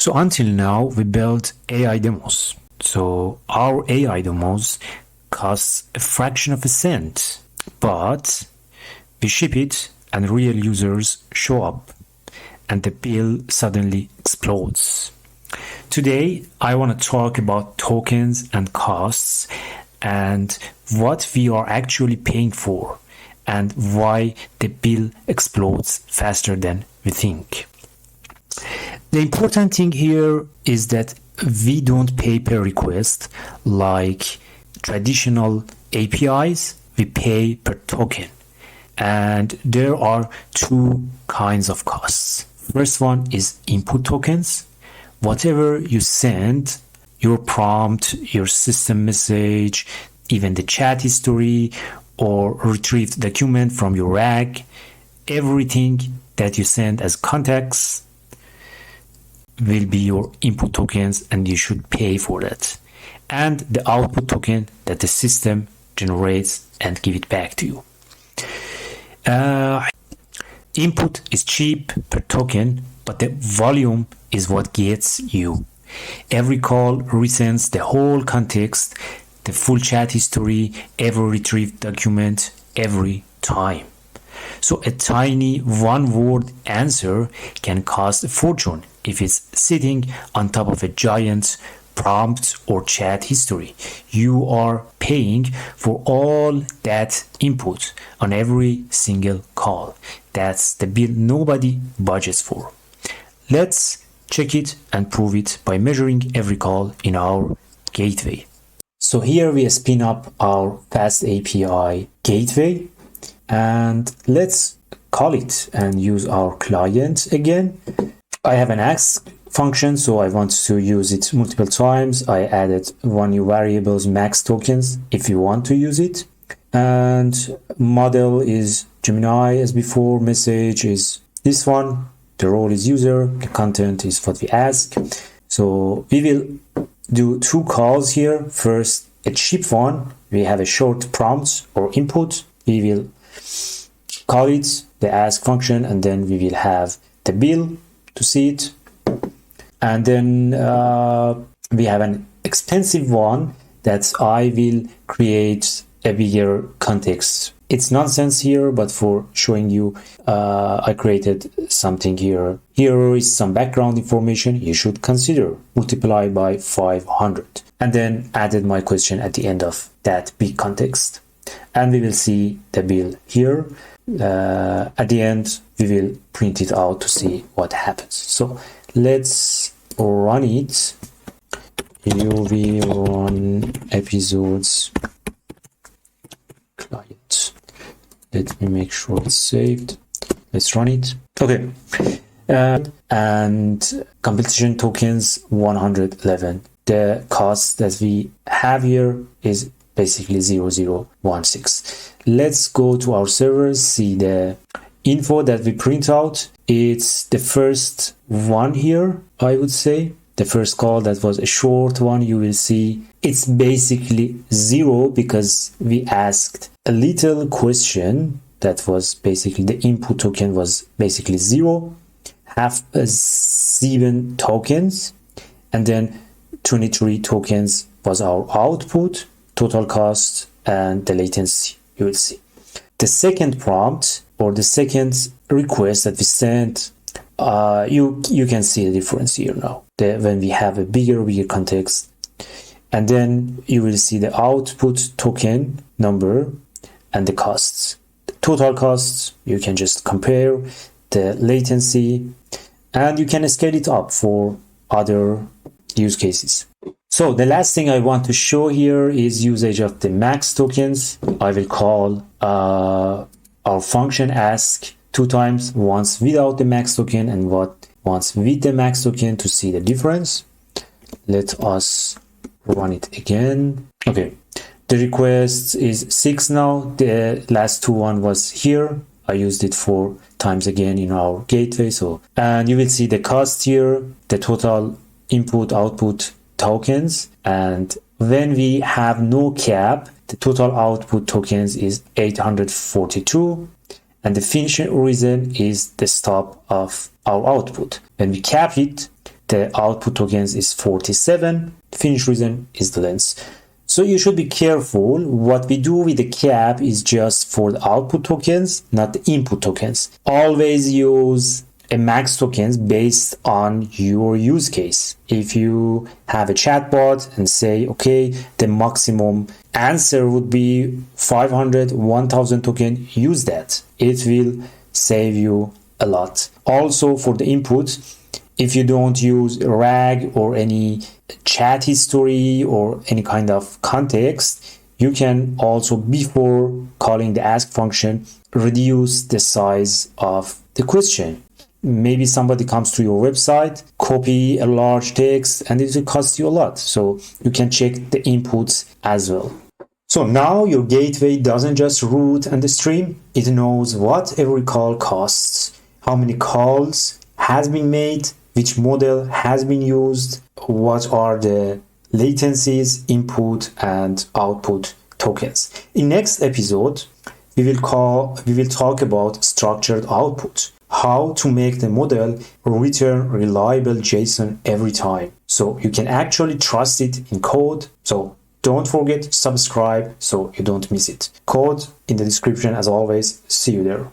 So until now, we built AI demos. So our AI demos costs a fraction of a cent, but we ship it and real users show up and the bill suddenly explodes. Today, I want to talk about tokens and costs and what we are actually paying for and why the bill explodes faster than we think. The important thing here is that we don't pay per request like traditional APIs, we pay per token. And there are two kinds of costs. First one is input tokens. Whatever you send, your prompt, your system message, even the chat history or retrieved document from your RAG, everything that you send as context will be your input tokens and you should pay for that. And the output token that the system generates and give it back to you. Input is cheap per token, but the volume is what gets you. Every call resends the whole context, the full chat history, every retrieved document, every time. So a tiny one-word answer can cost a fortune if it's sitting on top of a giant prompt or chat history. You are paying for all that input on every single call. That's the bill nobody budgets for. Let's check it and prove it by measuring every call in our gateway. So here we spin up our Fast API gateway and let's call it and use our client again. I have an ask function, so I want to use it multiple times. I added one new variables max tokens if you want to use it. And model is Gemini as before, message is this one, the role is user, the content is what we ask. So we will do two calls here. First, a cheap one, we have a short prompt or input. We will call it the ask function and then we will have the bill to see it. And then we have an expensive one that I will create a bigger context. It's nonsense here, but for showing you, I created something here. Here is some background information you should consider. Multiply by 500. And then added my question at the end of that big context. And we will see the bill here. At the end, we will print it out to see what happens. So let's run it. UV run episodes client. Let me make sure it's saved. Let's run it. Okay. And competition tokens 111. The cost that we have here is basically 0016. Let's go to our servers, see the info that we print out. It's the first one here, I would say. The first call that was a short one, you will see it's basically 0 because we asked a little question that was basically the input token was basically 0, have 7 tokens, and then 23 tokens was our output, total cost, and the latency, you will see. The second prompt or the second request that we sent, you can see the difference here now. When we have a bigger context, and then you will see the output token number and the costs. The total costs, you can just compare the latency, and you can scale it up for other use cases. So the last thing I want to show here is usage of the max tokens. I will call our function ask 2 times, once without the max token and once with the max token to see the difference. Let us run it again. Okay, the request is 6 now. The last 2 one was here. I used it 4 times again in our gateway. And you will see the cost here, the total input output tokens, and when we have no cap, the total output tokens is 842, and the finishing reason is the stop of our output. When we cap it, The output tokens is 47. Finish reason is the length. So you should be careful. What we do with the cap is just for the output tokens, not the input tokens. Always use a max tokens based on your use case. If you have a chatbot and say, okay, the maximum answer would be 500, 1000 token, use that. It will save you a lot. Also for the input, if you don't use RAG or any chat history or any kind of context, you can also, before calling the ask function, reduce the size of the question. Maybe somebody comes to your website, copy a large text, and it will cost you a lot. So you can check the inputs as well. So now your gateway doesn't just route and stream, it knows what every call costs, how many calls has been made, which model has been used, what are the latencies, input and output tokens. In next episode, we will talk about structured output, how to make the model return reliable JSON every time, so you can actually trust it in code. So don't forget to subscribe so you don't miss it. Code in the description as always. See you there.